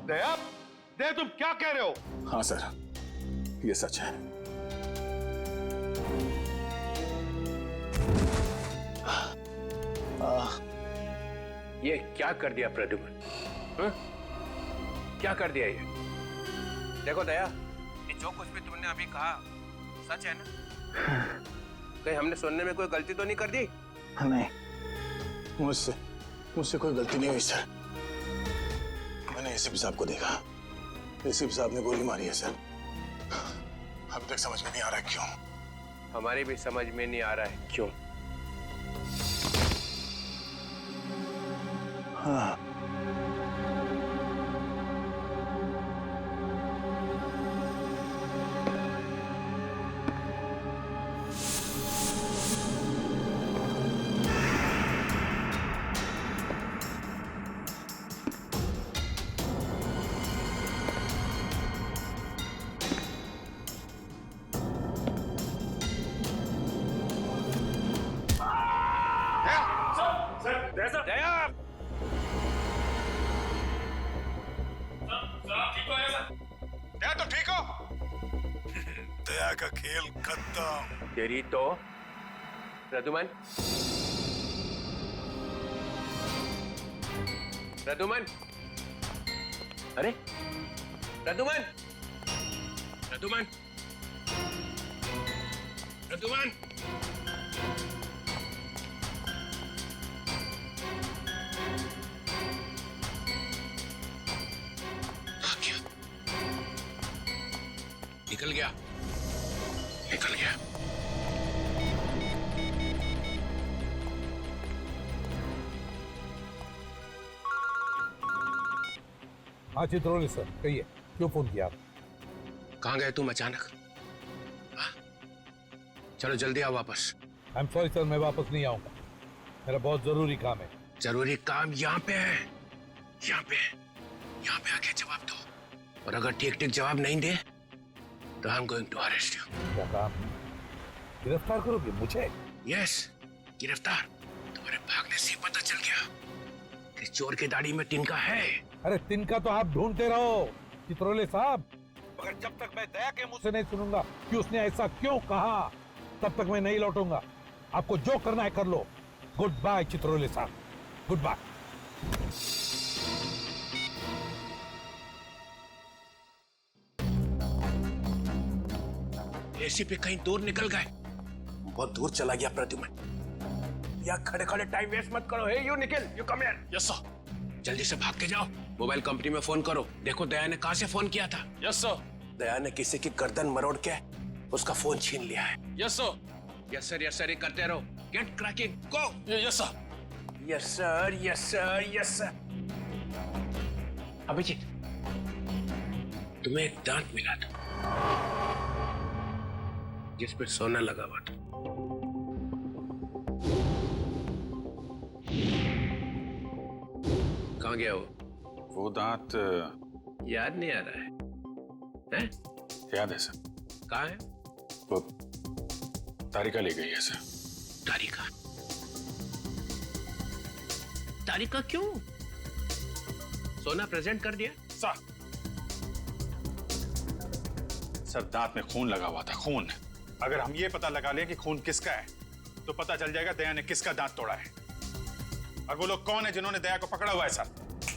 दया, दया तुम क्या कह रहे हो? हाँ सर, ये सच है। ये क्या कर दिया प्रद्युम्न? क्या कर दिया ये? देखो दया, ये जो कुछ भी तुमने अभी कहा सच है ना? कहीं हमने सुनने में कोई गलती तो नहीं कर दी? नहीं, मुझसे कोई गलती नहीं हुई सर। मैंने एसीपी साहब को देखा, एसीपी साहब ने गोली मारी है सर। अभी तक समझ में नहीं आ रहा क्यों। हमारी भी समझ में नहीं आ रहा है क्यों। हाँ, दया, दया तो ठीक हो? दया का खेल खत्म। तेरी तो प्रद्युम्न, प्रद्युम्न, अरे प्रद्युम्न, प्रद्युम्न, प्रद्युम्न, निकल गया, निकल गया। हाँ चित्रोली सर, कहिए क्यों फोन किया? कहाँ गए तुम अचानक? हाँ? चलो जल्दी आओ वापस। आई एम सॉरी सर, मैं वापस नहीं आऊंगा, मेरा बहुत जरूरी काम है। जरूरी काम यहाँ पे है, यहाँ पे, यहाँ पे आके जवाब दो। और अगर ठीक ठीक जवाब नहीं दे तो I am going to arrest you. क्या काम? गिरफ्तार करोगे मुझे? यस, गिरफ्तार। तुम्हारे भागने से पता चल गया कि चोर की दाढ़ी में तिनका है। अरे तिनका तो आप ढूंढते रहो चित्रोले साहब, मगर जब तक मैं दया के मुंह से नहीं सुनूंगा कि उसने ऐसा क्यों कहा, तब तक मैं नहीं लौटूंगा। आपको जो करना है कर लो। गुड बाय चित्रोले साहब, गुड बाय। एसीपी कहीं दूर निकल गए, बहुत दूर चला गया प्रद्युम्न। या खड़े खड़े टाइम वेस्ट मत करो। Hey you Nikhil, you come here. Yes sir. जल्दी से भाग के जाओ, मोबाइल कंपनी में फोन करो। देखो दया ने कहां से फोन किया था। Yes sir. दया ने किसी की गर्दन मरोड़ के उसका फोन छीन लिया है। Yes sir. Yes sir, yes sir ही करते रहो। Get cracking, go. Yes sir, yes sir, yes sir, yes sir. Abhijit, तुम्हें एक दांत मिला था जिस पे सोना लगा हुआ था। कहाँ गया वो दांत याद नहीं आ रहा है? हैं? याद है सर। कहाँ है? वो तारिका ले गई है सर। तारिका? तारिका क्यों? सोना प्रेजेंट कर दिया? सर दांत में खून लगा हुआ था, खून। अगर हम ये पता लगा लें कि खून किसका है तो पता चल जाएगा दया ने किसका दांत तोड़ा है। और वो लोग कौन है जिन्होंने दया को पकड़ा हुआ है सर।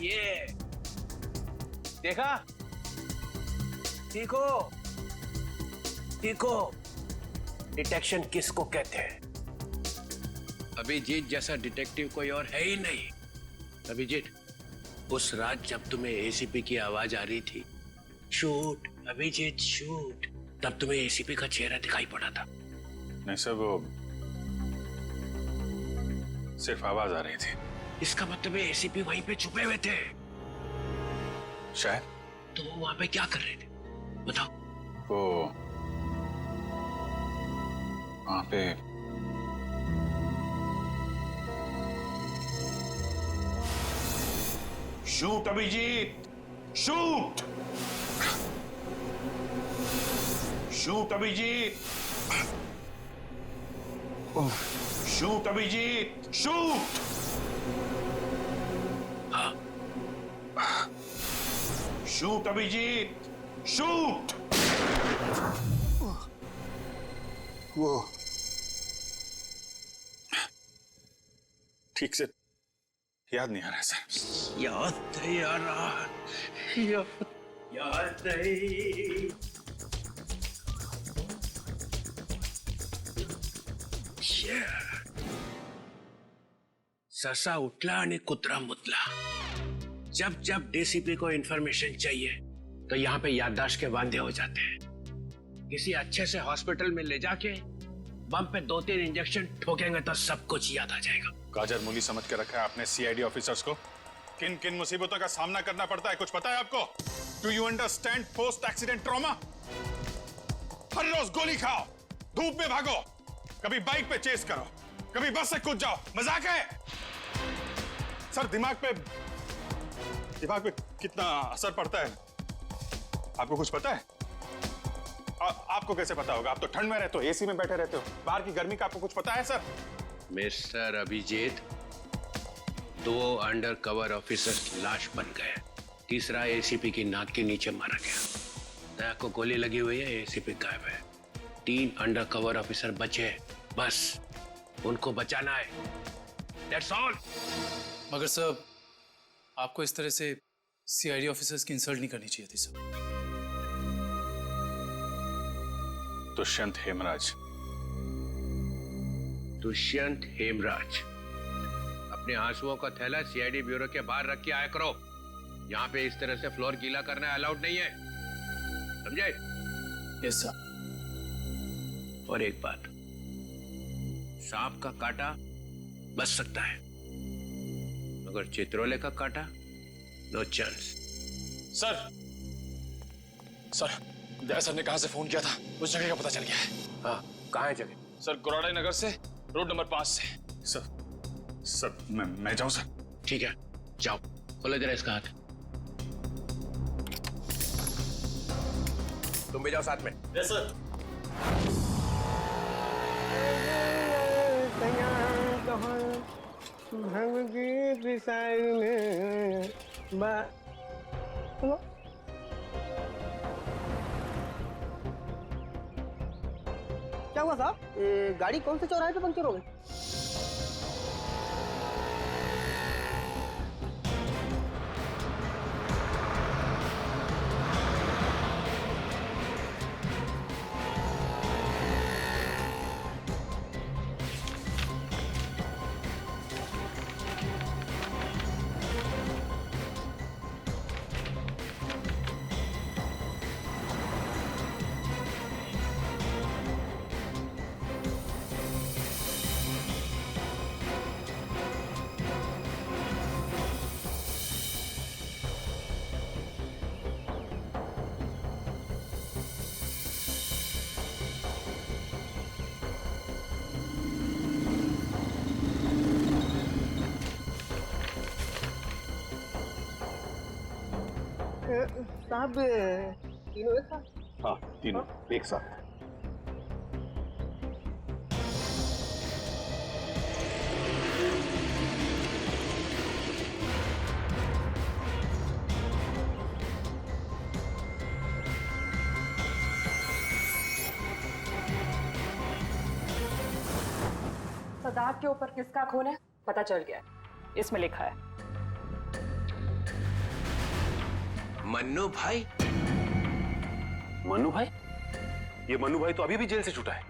ये देखा, देखो देखो, डिटेक्शन किसको कहते हैं? अभिजीत जैसा डिटेक्टिव कोई और है ही नहीं। अभिजीत, उस रात जब तुम्हें एसीपी की आवाज आ रही थी, शूट अभिजीत शूट, तब तुम्हें एसीपी का चेहरा दिखाई पड़ा था। नहीं सर, वो सिर्फ आवाज आ रही थी। इसका मतलब है एसीपी वहीं पे छुपे हुए थे। शायद। तो वो वहां पे क्या कर रहे थे बताओ? वो वहां पे shoot Abhijeet, shoot, shoot Abhijeet, shoot Abhijeet, shoot. Shoot Abhijeet, shoot. वो ठीक से याद नहीं आ रहा है सर। याद नहीं आ रहा, याद नहीं। ससा उठला आणि कुत्रा मुतला। जब जब डीसीपी को इंफॉर्मेशन चाहिए तो यहाँ पे याददाश्त के वांदे हो जाते हैं। किसी अच्छे से हॉस्पिटल में ले जाके बम पे 2-3 इंजेक्शन ठोकेंगे तो सब कुछ याद आ जाएगा। गाजर मूली समझ के रखा है आपने सीआईडी ऑफिसर्स को। किन किन मुसीबतों का सामना करना पड़ता है कुछ पता है आपको? Do you understand post accident trauma? हर रोज गोली खाओ, धूप में भागो, कभी बाइक पे चेस करो, कभी बस से कूद जाओ, मजाक है? सर दिमाग पे कितना असर पड़ता है आपको कुछ पता है? आपको कैसे पता होगा? आप तो ठंड में रहते हो, एसी में बैठे रहते हो, बाहर की गर्मी का आपको कुछ पता है sir? Mister Abhijeet, 2 undercover officers की लाश बन गए, तीसरा एसीपी की नाक के नीचे मारा गया। दया को गोली लगी हुई है, एसीपी गायब है। 3 अंडर कवर ऑफिसर बचे, बस उनको बचाना है। That's all। मगर सर, आपको इस तरह से सीआईडी ऑफिसर्स की इंसल्ट नहीं करनी चाहिए थी सर। दुष्यंत हेमराज। दुष्यंत हेमराज, अपने आंसुओं का थैला सीआईडी ब्यूरो के बाहर रख के आया करो। यहाँ पे इस तरह से फ्लोर गीला करना अलाउड नहीं है, समझे? Yes sir. और एक बात, सांप का काटा बच सकता है मगर चित्रोले का काटा नो चांस। सर दया सर ने कहां से फोन किया था, उस जगह का पता चल गया है। हाँ, कहाँ है जगह? सर गुराड़े नगर से रोड नंबर 5 से। सर मैं जाऊं सर? ठीक है, जाओ, खोलो जरा इसका हाथ। तुम भी जाओ साथ में। Yes sir. क्या हुआ साहब? गाड़ी कौन से चौराहे पे पंक्चर हो गई? साहब तीनों एक साथ? हाँ, तीनों एक साथ। सदाब के ऊपर किसका खून है पता चल गया है, इसमें लिखा है मन्नू भाई। मन्नू भाई? ये मन्नू भाई तो अभी भी जेल से छूटा है।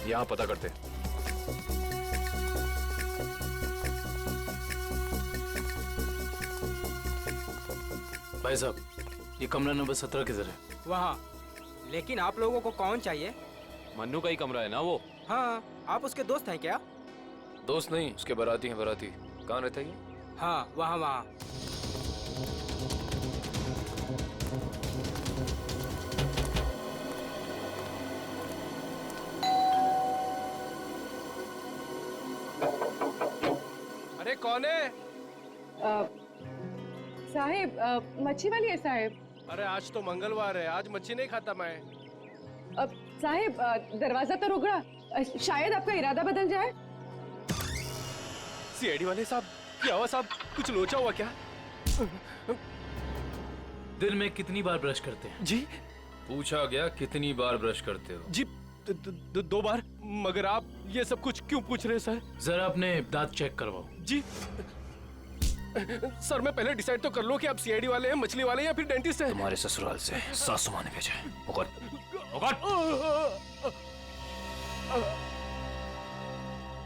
यहां पता करते। भाई साहब, ये कमरा नंबर 17 किधर है? वहाँ। लेकिन आप लोगों को कौन चाहिए? मन्नू का ही कमरा है ना वो? हाँ, आप उसके दोस्त हैं क्या? दोस्त नहीं, उसके बाराती हैं। बाराती कहाँ रहता है ये? हाँ, वहाँ वहाँ। अरे कौन है? साहिब, मच्छी वाली है साहिब। अरे आज तो मंगलवार है, आज मच्छी नहीं खाता मैं। साहिब दरवाजा तो रुक रहा, शायद आपका इरादा बदल जाए। सीआईडी वाले साहब, क्या हुआ साहब? कुछ लोचा हुआ क्या? दिन में कितनी बार ब्रश करते हैं? जी पूछा गया कितनी बार ब्रश करते हो? जी 2 बार। मगर आप ये सब कुछ क्यों पूछ रहे हैं सर? जरा अपने दांत चेक करवाओ। जी सर, मैं पहले डिसाइड तो कर लूं कि आप सीआईडी वाले हैं, मछली वाले हैं या फिर डेंटिस्ट हैं। तुम्हारे ससुराल से सासू माँ ने भेजा है।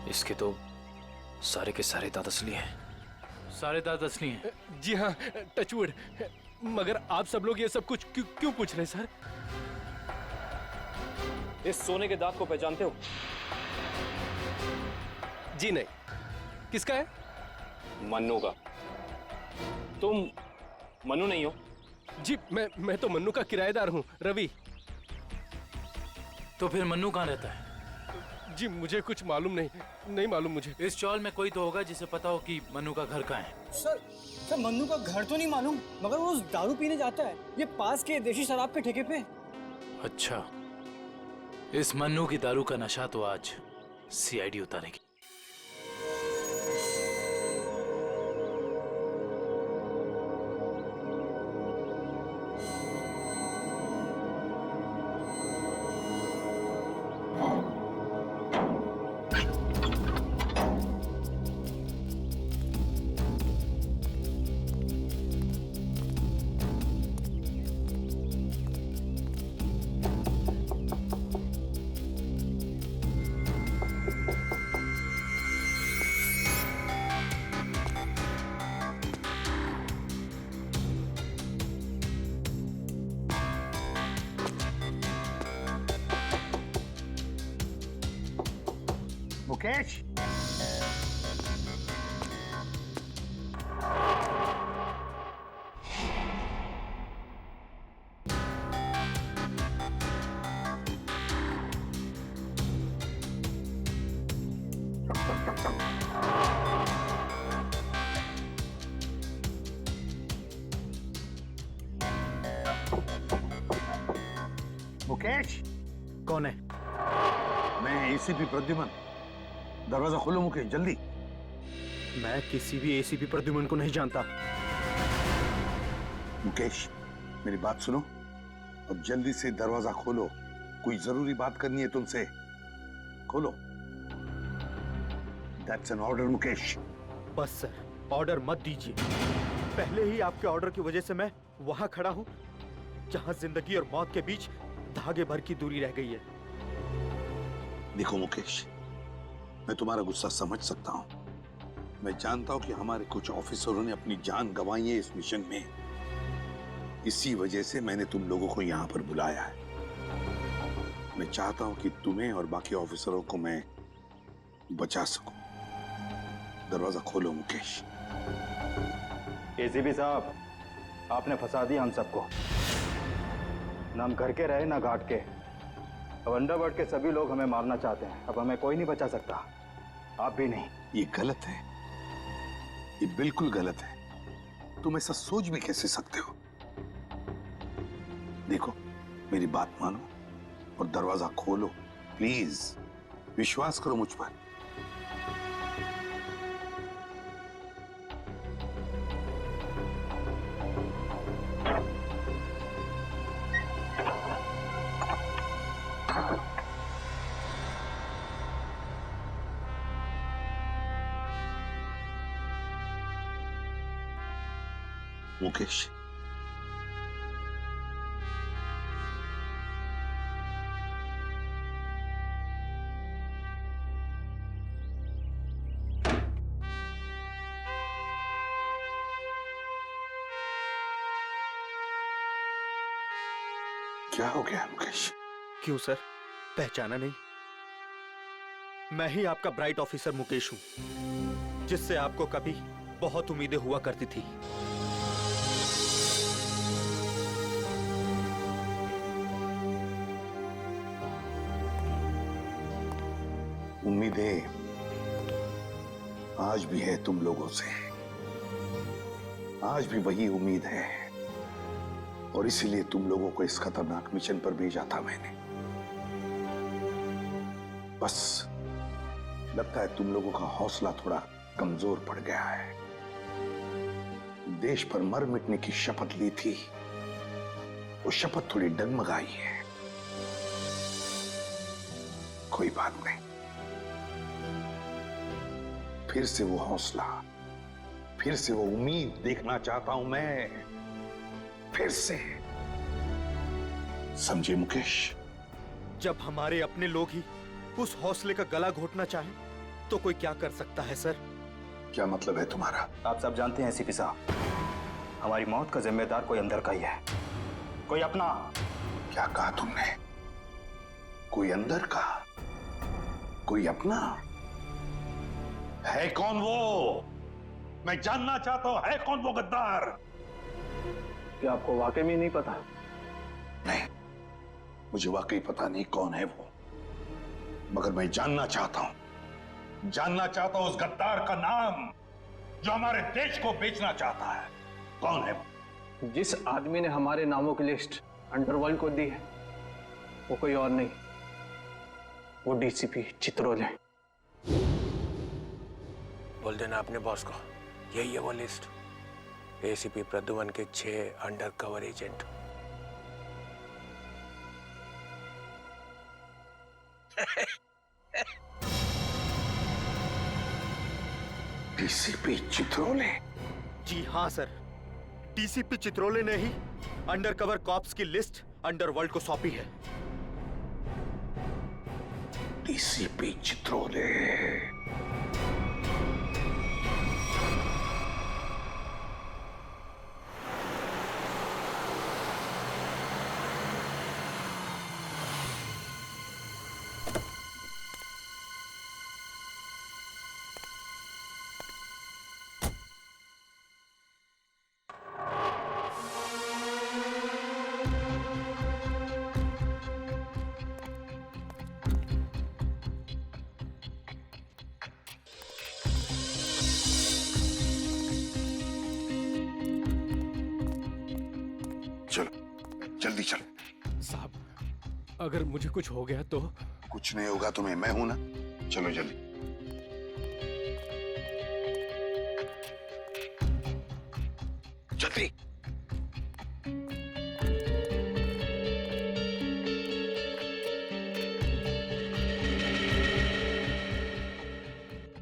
इसके तो सारे के सारे दांत असली हैं। सारे दांत असली हैं? जी हाँ, टचवुड। मगर आप सब लोग ये सब कुछ क्यों पूछ रहे हैं सर? इस सोने के दांत को पहचानते हो? जी नहीं। किसका है? मन्नू का। तुम मन्नू नहीं हो? जी मैं तो मन्नू का किराएदार हूँ, रवि। तो फिर मन्नू कहाँ रहता है? जी मुझे कुछ मालूम नहीं मालूम मुझे। इस चौल में कोई तो होगा जिसे पता हो कि मन्नू का घर कहाँ है। सर मन्नू का घर तो नहीं मालूम, मगर वो रोज दारू पीने जाता है, ये पास के देशी शराब के ठेके पे। अच्छा, इस मन्नू की दारू का नशा तो आज सीआईडी उतारेगी। मुकेश, मुकेश। कौन है? मैं एसीपी प्रद्युमन। दरवाजा खोलो मुकेश, जल्दी। मैं किसी भी एसीपी प्रद्युमन को नहीं जानता। मुकेश, मेरी बात सुनो और जल्दी से दरवाजा खोलो। कोई जरूरी बात करनी है तुमसे। खोलो। That's an order Mukesh. बस सर, ऑर्डर मत दीजिए। पहले ही आपके ऑर्डर की वजह से मैं वहां खड़ा हूं जहां जिंदगी और मौत के बीच धागे भर की दूरी रह गई है। देखो मुकेश, मैं तुम्हारा गुस्सा समझ सकता हूं। मैं जानता हूं कि हमारे कुछ ऑफिसरों ने अपनी जान गंवाई है इस मिशन में। इसी वजह से मैंने तुम लोगों को यहां पर बुलाया है। मैं चाहता हूं कि तुम्हें और बाकी ऑफिसरों को मैं बचा सकूं। दरवाजा खोलो मुकेश। एसीपी साहब, आपने फंसा दिया हम सबको। ना हम घर के रहे ना घाट के। अब अंडरवर्ल्ड के सभी लोग हमें मारना चाहते हैं। अब हमें कोई नहीं बचा सकता, आप भी नहीं। ये गलत है, ये बिल्कुल गलत है। तुम ऐसा सोच भी कैसे सकते हो? देखो, मेरी बात मानो और दरवाजा खोलो प्लीज। विश्वास करो मुझ पर। मुकेश, क्या हो गया मुकेश? क्यों सर, पहचाना नहीं? मैं ही आपका ब्राइट ऑफिसर मुकेश हूं, जिससे आपको कभी बहुत उम्मीदें हुआ करती थी। उम्मीदें आज भी है तुम लोगों से। आज भी वही उम्मीद है और इसीलिए तुम लोगों को इस खतरनाक मिशन पर भेजा था मैंने। बस लगता है तुम लोगों का हौसला थोड़ा कमजोर पड़ गया है। देश पर मर मिटने की शपथ ली थी, वो शपथ थोड़ी डगमगाई है। कोई बात नहीं, फिर से वो हौसला, फिर से वो उम्मीद देखना चाहता हूं मैं, फिर से। समझे मुकेश? जब हमारे अपने लोग ही उस हौसले का गला घोटना चाहे तो कोई क्या कर सकता है सर? क्या मतलब है तुम्हारा? आप सब जानते हैं एसीपी साहब, हमारी मौत का जिम्मेदार कोई अंदर का ही है, कोई अपना। क्या कहा तुमने? कोई अंदर का, कोई अपना? है कौन वो? मैं जानना चाहता हूं, है कौन वो गद्दार? क्या आपको वाकई में नहीं पता? नहीं, मुझे वाकई पता नहीं कौन है वो, मगर मैं जानना चाहता हूं उस गद्दार का नाम जो हमारे देश को बेचना चाहता है। कौन है वो? जिस आदमी ने हमारे नामों की लिस्ट अंडरवर्ल्ड को दी है वो कोई और नहीं, वो डीसीपी चित्रोल है। बोल देना अपने बॉस को, यही है वो लिस्ट। एसीपी प्रद्युमन के 6 अंडरकवर एजेंट। डीसीपी चित्रोले? जी हाँ सर, डीसीपी चित्रोले ने ही अंडरकवर कॉप्स की लिस्ट अंडरवर्ल्ड को सौंपी है। डीसीपी चित्रोले? चलो जल्दी चलो। साहब, अगर मुझे कुछ हो गया तो? कुछ नहीं होगा तुम्हें, मैं हूं ना। चलो जल्दी। जल्दी।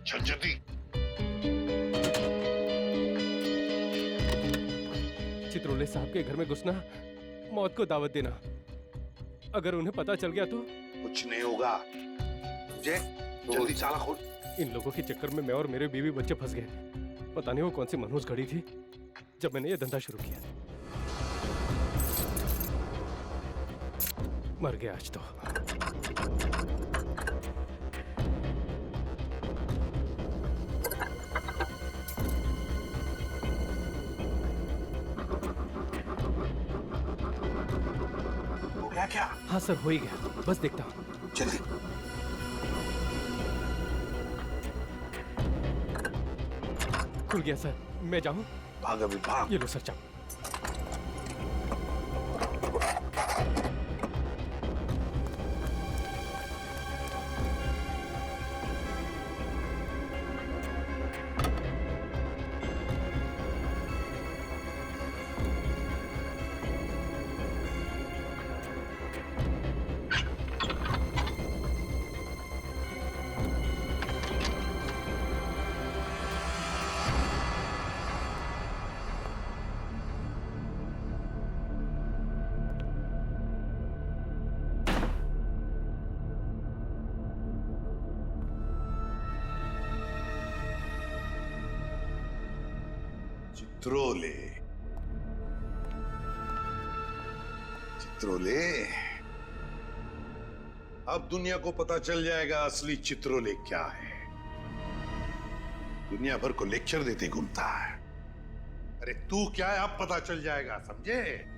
चल जल्दी। चित्रोले साहब के घर में घुसना, मौत को दावत देना। अगर उन्हें पता चल गया तो? कुछ नहीं होगा। जल्दी ताला खोल। इन लोगों के चक्कर में मैं और मेरे बीवी बच्चे फंस गए। पता नहीं वो कौन सी मनहूस घड़ी थी जब मैंने ये धंधा शुरू किया। मर गया आज तो। क्या? हाँ सर, हो ही गया, बस देखता हूँ। जल्दी। खुल गया सर, मैं जाऊँ? भाग अभी भाग। ये लो सर, जाओ। चित्रोले, चित्रोले, अब दुनिया को पता चल जाएगा असली चित्रोले क्या है। दुनिया भर को लेक्चर देते घूमता है। अरे तू क्या है, अब पता चल जाएगा, समझे?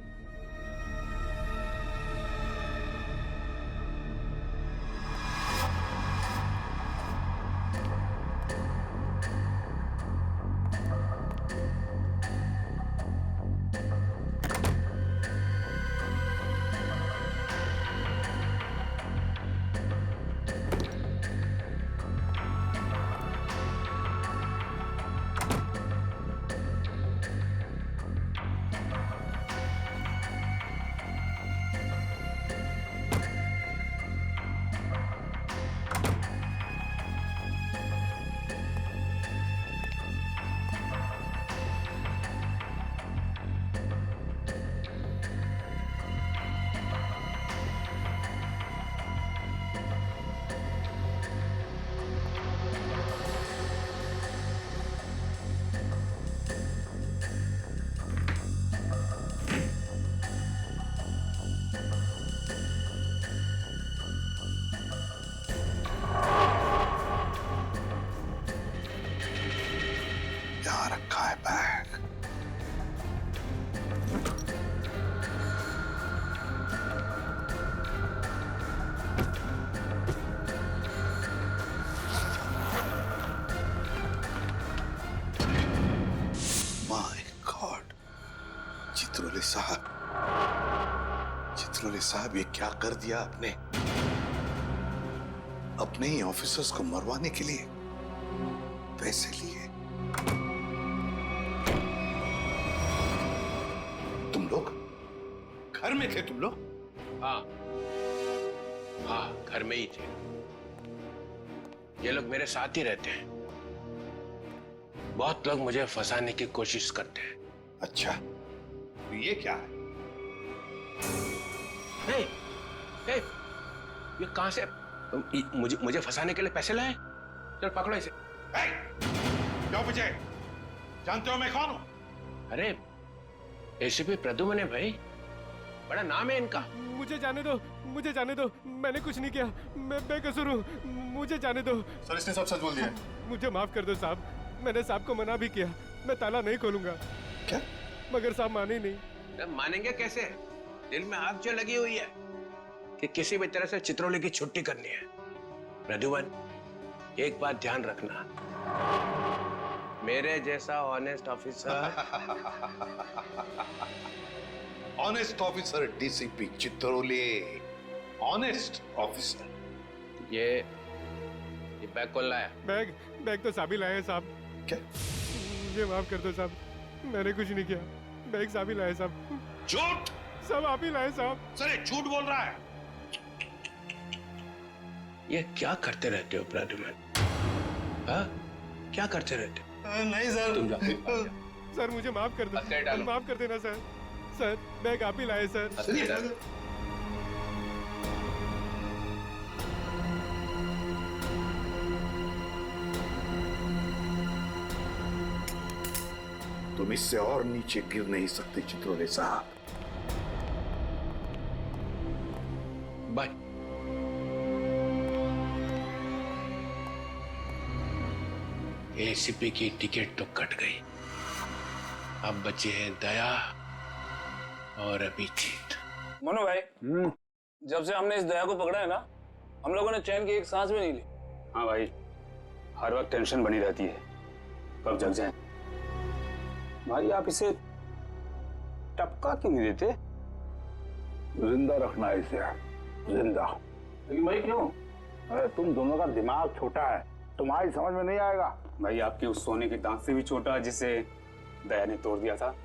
चित्रोले साहब ये क्या कर दिया आपने? अपने ही ऑफिसर्स को मरवाने के लिए पैसे लिए। तुम लोग घर में थे? तुम लोग? हाँ हाँ, घर में ही थे। ये लोग मेरे साथ ही रहते हैं। बहुत लोग मुझे फंसाने की कोशिश करते हैं। अच्छा, तो ये क्या है? हे, हे, ये कहां से मुझे फंसाने के लिए पैसे लाए? चल पकड़ो इसे। क्यों मुझे? जानते हो मैं कौन हूं? अरे एसीपी प्रद्युम्न है भाई, बड़ा नाम है इनका। मुझे जाने दो, मैंने कुछ नहीं किया, मैं बेकसूर हूँ, मुझे जाने दो। सर इसने सब सच बोल दिया। मुझे माफ कर दो साहब, मैंने साहब को मना भी किया, मैं ताला नहीं खोलूंगा। क्या? मगर साहब माने नहीं। मानेंगे कैसे? दिल में आग जो लगी हुई है कि किसी भी तरह से चित्रोले की छुट्टी करनी है। प्रद्युम्न, एक बात ध्यान रखना, मेरे जैसा honest officer honest officer DCP Chitrole, honest officer. ये बैग कौन लाया? बैग तो साहब ही लाए हैं साहब। क्या? मुझे माफ कर दो साहब, मैंने कुछ नहीं किया, बैग साहब ही लाए साहब। झूठ! सब आप ही लाए साहब। सर ये झूठ बोल रहा है। ये क्या करते रहते हो प्रद्युम्न? हाँ, क्या करते रहते हो? नहीं सर। तुम जाओ। सर मुझे माफ कर हथियार दो, डालो। माफ कर देना सर। सर बैग आप ही लाए सर। हथियार डालो। तुम इससे और नीचे गिर नहीं सकते चित्रोले साहब। बाय। एसीपी की टिकट तो कट गई, अब बचे हैं दया और अभिजीत। मनु भाई, जब से हमने इस दया को पकड़ा है ना, हम लोगों ने चैन की एक सांस भी नहीं ली। हाँ भाई, हर वक्त टेंशन बनी रहती है, कब जग जाए। भाई आप इसे टपका क्यों नहीं देते? जिंदा रखना है इसे, जिंदा। लेकिन भाई क्यों? अरे तुम दोनों का दिमाग छोटा है, तुम्हारी समझ में नहीं आएगा। भाई आपके उस सोने के दांत से भी छोटा जिसे दया ने तोड़ दिया था।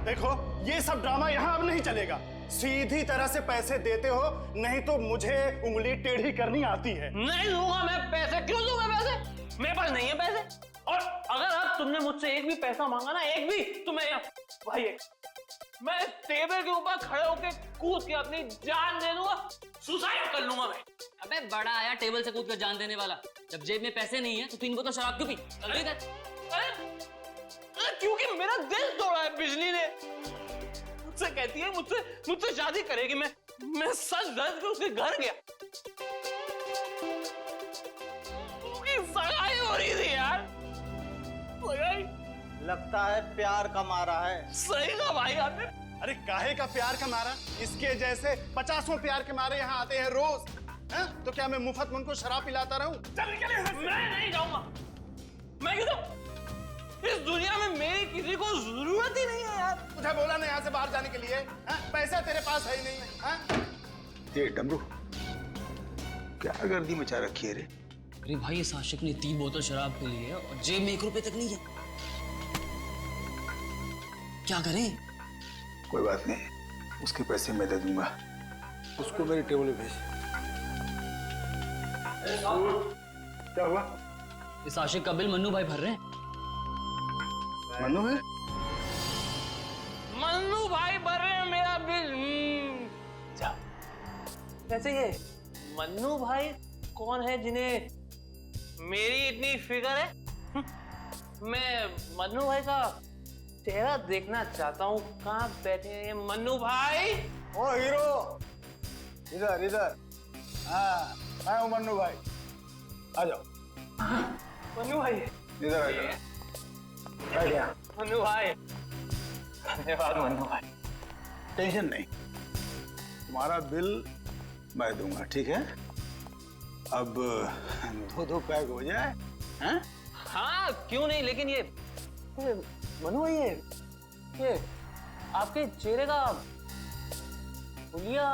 देखो, ये सब ड्रामा यहाँ अब नहीं चलेगा। सीधी तरह से पैसे देते हो, नहीं तो मुझे उंगली टेढ़ी करनी आती है। नहीं दूंगा मैं पैसे। क्यों दूंगा पैसे? मेरे पास नहीं है पैसे। और अगर अब तुमने मुझसे एक भी पैसा मांगा ना, एक भी, तो मैं टेबल के ऊपर खड़े होकर कूद के अपनी जान दे दूंगा, सुसाइड कर लूंगा मैं। अबे बड़ा आया टेबल से कूद कर जान देने वाला। जब जेब में पैसे नहीं है तो 3 बोतल शराब क्यों पी? जल्दी कर। क्योंकि मेरा दिल तोड़ा है बिजली ने। मुझसे कहती है मुझसे शादी करेगी। मैं सच धज के उसके घर गया। उसकी सगाई हो रही थी यार। सगाई लगता है प्यार का मारा है। सही कहा भाई आपने। अरे काहे का प्यार का मारा? इसके जैसे 50 प्यार के मारे यहाँ आते हैं रोज। तो क्या मैं मुफ्त में उनको शराब पिलाता रहूं? चल निकल यहाँ से। मैं नहीं जाऊंगा। मैं क्यों जाऊं? इस दुनिया में मेरी किसी को जरूरत ही नहीं है यार। तुझे बोला ना यहाँ से बाहर जाने के लिए। पैसा तेरे पास है ही नहीं। ये डमरू क्या गर्दी मचा रखी है रे? अरे भाई इस आशिक ने 3 बोतल शराब पी ली है और जेब में 1 रुपए तक नहीं है। क्या करें? कोई बात नहीं, उसके पैसे मैं दे दूंगा। उसको मेरे टेबल पे भेज। क्या हुआ? इस आशिक का बिल मन्नू भाई भर रहे हैं। मन्नू है? मन्नू भाई भर रहे हैं मेरा बिल। वैसे ये मन्नू भाई कौन है जिन्हें मेरी इतनी फिक्र है? मैं मन्नू भाई का चेहरा देखना चाहता हूँ। कहाँ बैठे हैं ये मन्नू भाई? ओ हीरो, इधर इधर। हाँ, मैं हूँ मन्नू भाई। आ जाओ। मन्नू भाई इधर आ जाओ। मन्नू भाई, धन्यवाद मन्नू भाई। टेंशन नहीं, तुम्हारा बिल मैं दूंगा, ठीक है? अब 2 पैक हो जाए। हैं? हाँ क्यों नहीं, लेकिन ये मन्नू भाई ये आपके चेहरे का हुलिया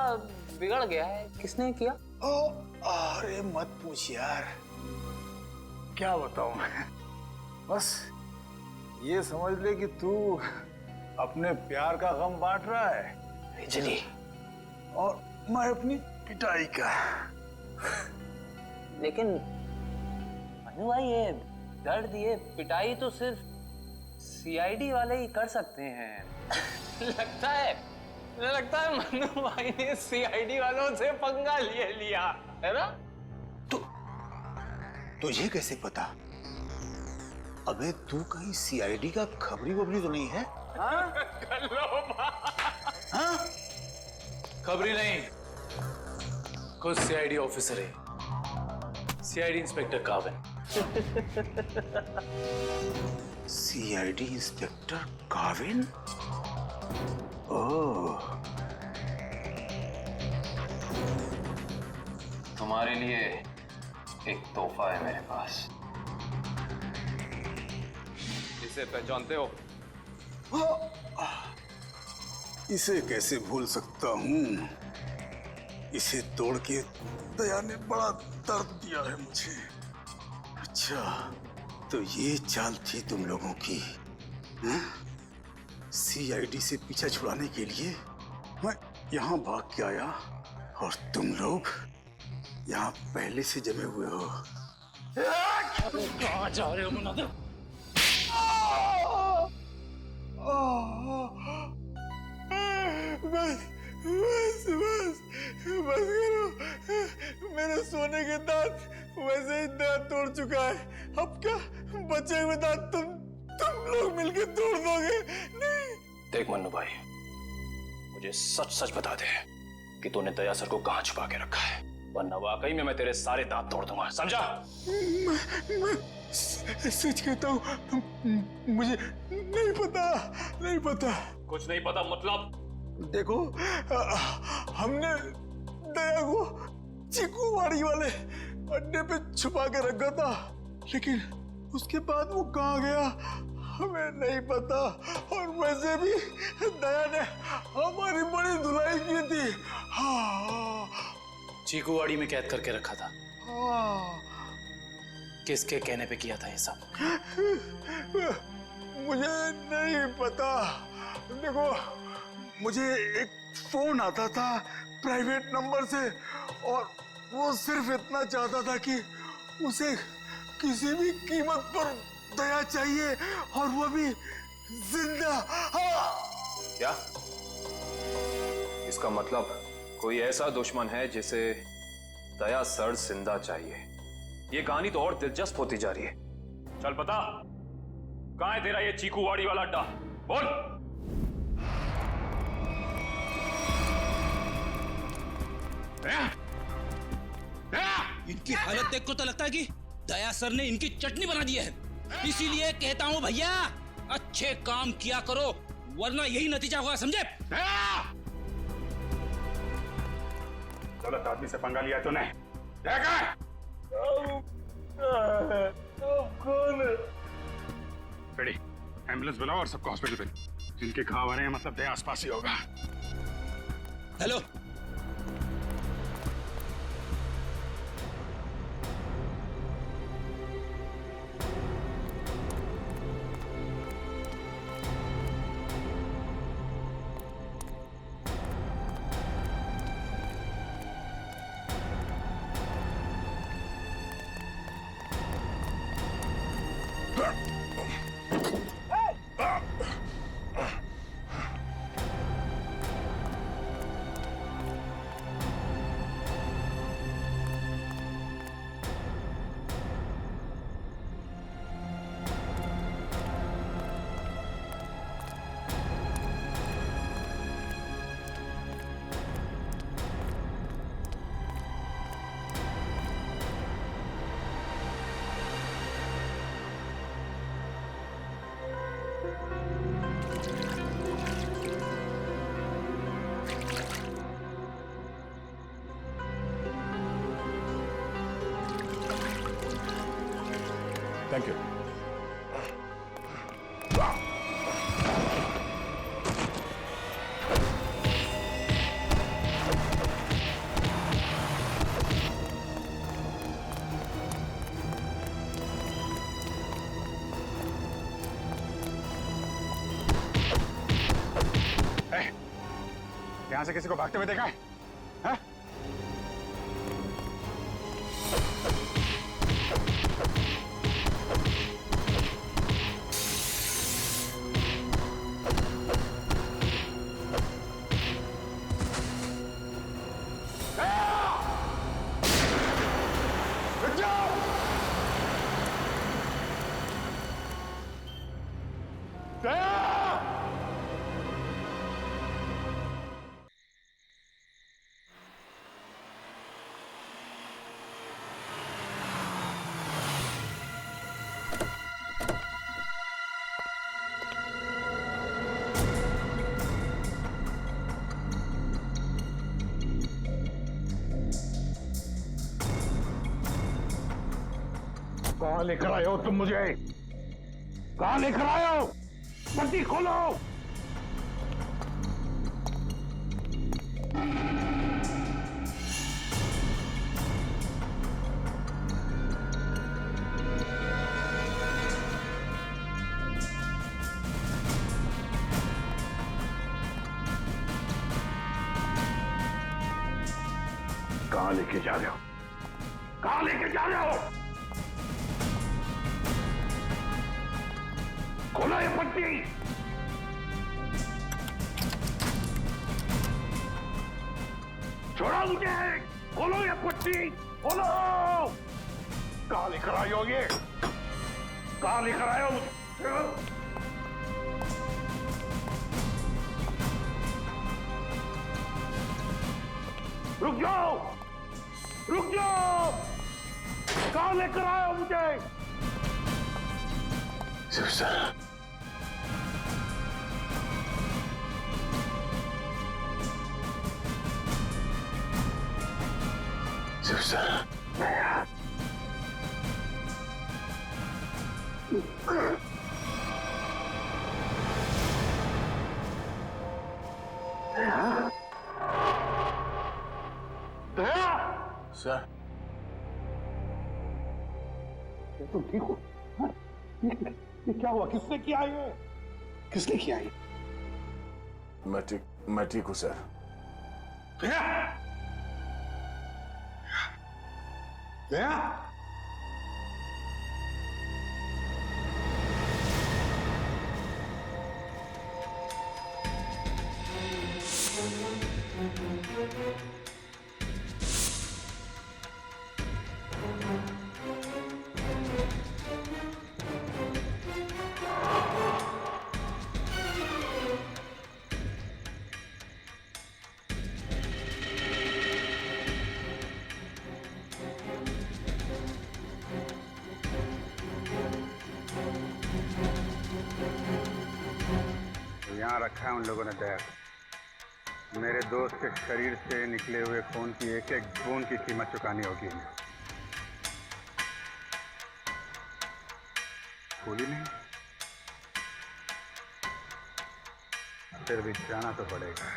बिगड़ गया है। किसने किया? अरे मत पूछ यार, क्या बताऊं मैं। बस ये समझ ले कि तू अपने प्यार का गम बांट रहा है बिजली, और मैं अपनी पिटाई का। लेकिन मन्नू भाई ये दर्द, ये पिटाई तो सिर्फ सीआईडी वाले ही कर सकते हैं। लगता है मन्नू भाई ने सीआईडी वालों से पंगा लिया है ना? तुझे कैसे पता? अबे तू कहीं सीआईडी का खबरी वबरी तो नहीं है? हाँ? हाँ? खबरी नहीं, खुद सीआईडी ऑफिसर है, CID inspector Kavin. CID inspector Kavin? Oh, तुम्हारे लिए एक तोहफा है मेरे पास। इसे पहचानते हो? इसे कैसे भूल सकता हूँ? इसे तोड़ के दया ने बड़ा दर्द दिया है मुझे। अच्छा, तो ये चाल थी तुम लोगों की? सीआईडी से पीछा छुड़ाने के लिए मैं यहाँ भाग के आया, और तुम लोग यहाँ पहले से जमे हुए हो। कहाँ जा रहे हो मुनादिर? बस करो। मेरे सोने के दांत वैसे ही दांत तोड़ चुका है। अब क्या बचे हुए दांत तुम लोग मिलकर तोड़ दोगे? नहीं। देख मन्नू भाई, मुझे सच सच बता दे कि तूने दया सर को कहाँ छुपा के रखा है। वरना वाकई में मैं तेरे सारे दांत तोड़ दूंगा, समझा? मैं सच कहता हूँ, मुझे नहीं पता। कुछ नहीं पता मतलब? देखो, हमने दया को चीकूवाड़ी वाले अड्डे पे छुपा के रखा था, लेकिन उसके बाद वो कहाँ गया हमें नहीं पता। और वैसे भी दया ने हमारी बड़ी धुलाई की थी। हाँ, चीकूवाड़ी में कैद करके रखा था। हाँ। किसके कहने पे किया था ये सब? मुझे नहीं पता। देखो, मुझे एक फोन आता था प्राइवेट नंबर से, और वो सिर्फ इतना चाहता था कि उसे किसी भी कीमत पर दया चाहिए, और वो भी जिंदा। क्या? इसका मतलब कोई ऐसा दुश्मन है जिसे दया सर जिंदा चाहिए। ये कहानी तो और दिलचस्प होती जा रही है। चल पता, कहां है तेरा ये चीकूवाड़ी वाला अड्डा? बोल। इनकी हालत देख को तो लगता है कि दया सर ने इनकी चटनी बना दी है। इसीलिए कहता हूं भैया, अच्छे काम किया करो, वरना यही नतीजा होगा, समझे? गलत आदमी से पंगा लिया तूने। कौन है? बेटी, एम्बुलेंस बुलाओ और सबको हॉस्पिटल भेजो। जिनके घाव आ रहे हैं मतलब दया आसपास ही होगा। Hello, thank you. यहां से किसी को भागते हुए देखा है? हाँ? कहाँ लेकर आए हो तुम मुझे? कहाँ लेकर आए हो? पट्टी खोलो। कहाँ लेके जा रहे हो? कहाँ लेके जा रहे हो? खोलो ये पट्टी। छोड़ो मुझे। खोलो ये पट्टी, खोलो। कहाँ लेकर आए हो ये? कहाँ लेकर आए हो मुझे? रुक जाओ। रुक जाओ! कहाँ लेकर आए हो मुझे? Shiv sir, Shiv sir, sir, तुम ठीक हो? हाँ? ये क्या हुआ? किसने किया ये? किसने किया ये? मैं ठीक हूं सर। दया! दया! यहाँ रखा है उन लोगों ने दया को। मेरे दोस्त के शरीर से निकले हुए खून की एक एक बूंद की कीमत चुकानी होगी इन्हें। भूली नहीं, फिर भी जाना तो पड़ेगा।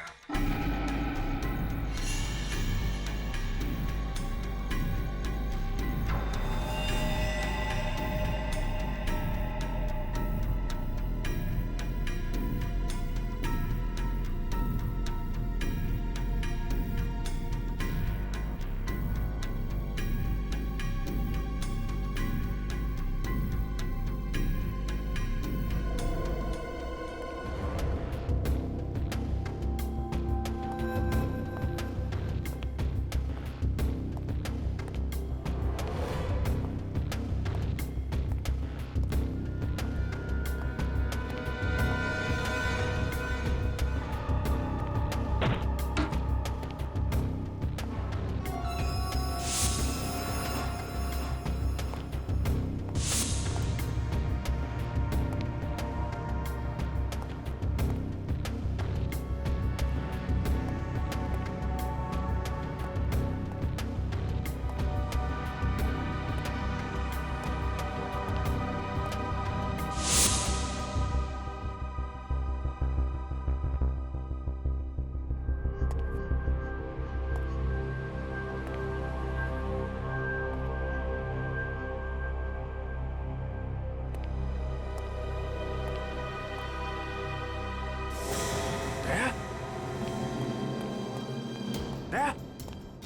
दया,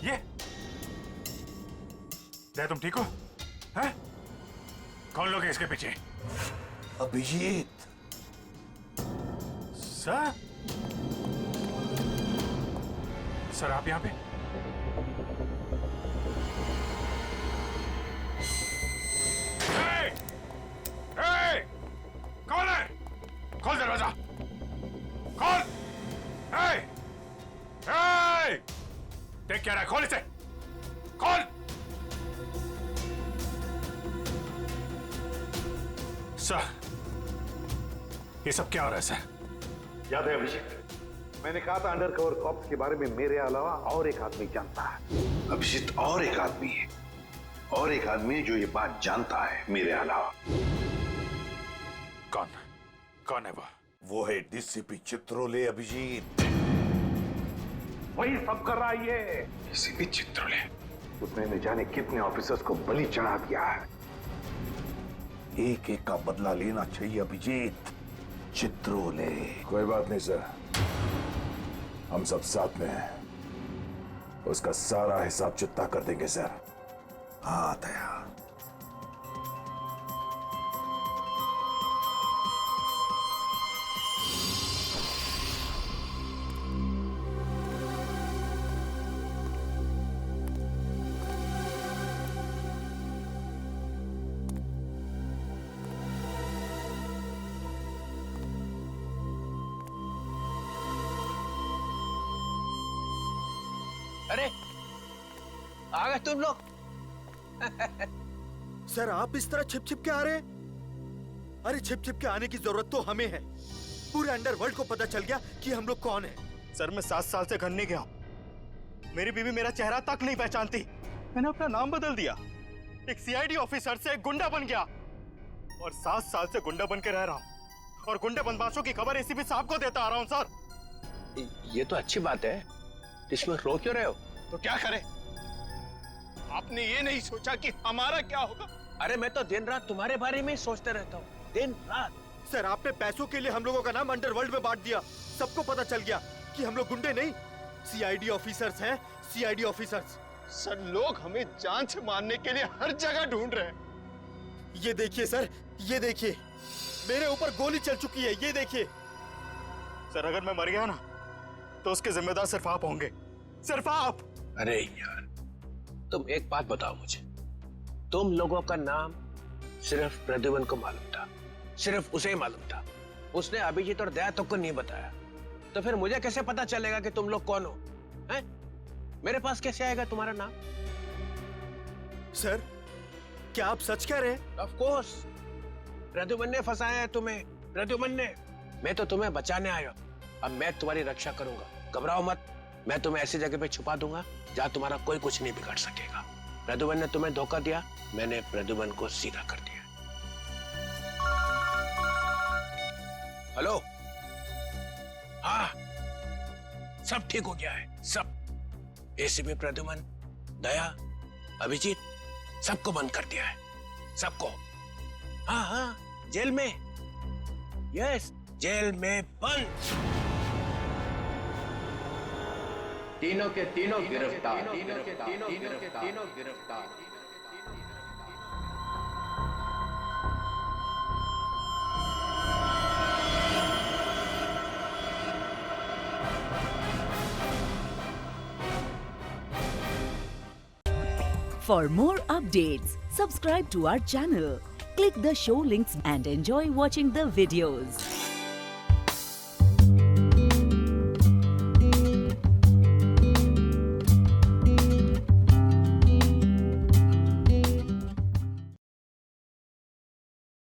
ये दया, तुम ठीक हो? हैं? कौन लोग हैं इसके पीछे? अभिजीत। सर? सर आप यहां पे? कौन है? खोल दरवाजा! खोल! देख क्या रहा है? खोल इसे! खोल! सर, ये सब क्या हो रहा है सर? याद है अभिषेक, मैंने कहा था अंडरकवर कॉप्स के बारे में मेरे अलावा और एक आदमी जानता है। अभिजीत और एक आदमी है, और एक आदमी जो ये बात जानता है मेरे अलावा। कौन? कौन है वो? वो है डीसीपी चित्रोले। अभिजीत वही सब कर रहा है ये। डीसीपी चित्रोले? उसने न जाने कितने ऑफिसर्स को बलि चढ़ा दिया है। एक एक का बदला लेना चाहिए अभिजीत। चित्रोले। कोई बात नहीं सर, हम सब साथ में हैं। उसका सारा हिसाब चुकता कर देंगे सर। हाँ दया। अरे आ गए तुम लोग। सर आप इस तरह छिप छिप के आ रहे हैं? अरे छिप छिप के आने की जरूरत तो हमें है। पूरे अंडरवर्ल्ड को पता चल गया कि हम लोग कौन है। सर मैं 7 साल से घर नहीं गया हूं। मेरी बीवी मेरा चेहरा तक नहीं पहचानती। मैंने अपना नाम बदल दिया, एक सीआईडी ऑफिसर से एक गुंडा बन गया और 7 साल से गुंडा बन के रह रहा हूं और गुंडे बदमाशों की खबर एसीपी साहब को देता आ रहा हूं। सर ये तो अच्छी बात है, इसमें रो क्यों रहे हो? तो क्या करें? आपने ये नहीं सोचा कि हमारा क्या होगा? अरे मैं तो दिन रात तुम्हारे बारे में ही सोचते रहता हूँ, दिन रात। सर आपने पैसों के लिए हम लोगों का नाम अंडरवर्ल्ड में बांट दिया। सबको पता चल गया कि हम लोग गुंडे नहीं, सीआईडी ऑफिसर्स हैं, सीआईडी ऑफिसर्स। सर लोग हमें जान से मारने के लिए हर जगह ढूंढ रहे हैं। ये देखिए सर, ये देखिए, मेरे ऊपर गोली चल चुकी है, ये देखिए। सर अगर मैं मर गया ना तो उसके जिम्मेदार सिर्फ आप होंगे, सिर्फ आप। अरे यार तुम एक बात बताओ मुझे, तुम लोगों का नाम सिर्फ प्रद्युमन को मालूम था, सिर्फ उसे ही मालूम था। उसने अभिजीत और दया तक को नहीं बताया, तो फिर मुझे कैसे पता चलेगा कि तुम लोग कौन हो? हैं? मेरे पास कैसे आएगा तुम्हारा नाम? सर क्या आप सच कह रहे हैं? ऑफ कोर्स, प्रद्युमन ने फंसाया है तुम्हें, प्रद्युमन ने। मैं तो तुम्हें बचाने आया, अब मैं तुम्हारी रक्षा करूंगा, घबराओ मत। मैं तुम्हें ऐसी जगह पे छुपा दूंगा जहां तुम्हारा कोई कुछ नहीं बिगाड़ सकेगा। प्रद्युमन ने तुम्हें धोखा दिया, मैंने प्रद्युमन को सीधा कर दिया। हेलो, हाँ सब ठीक हो गया है, सब। एसीपी प्रद्युमन, दया, अभिजीत सबको बंद कर दिया है, सबको। हाँ हाँ, जेल में, यस जेल में बंद। तीनों के तीनों गिरफ्तार, तीनों के तीनों गिरफ्तार। For more updates, subscribe to our channel, click the show links and enjoy watching the videos.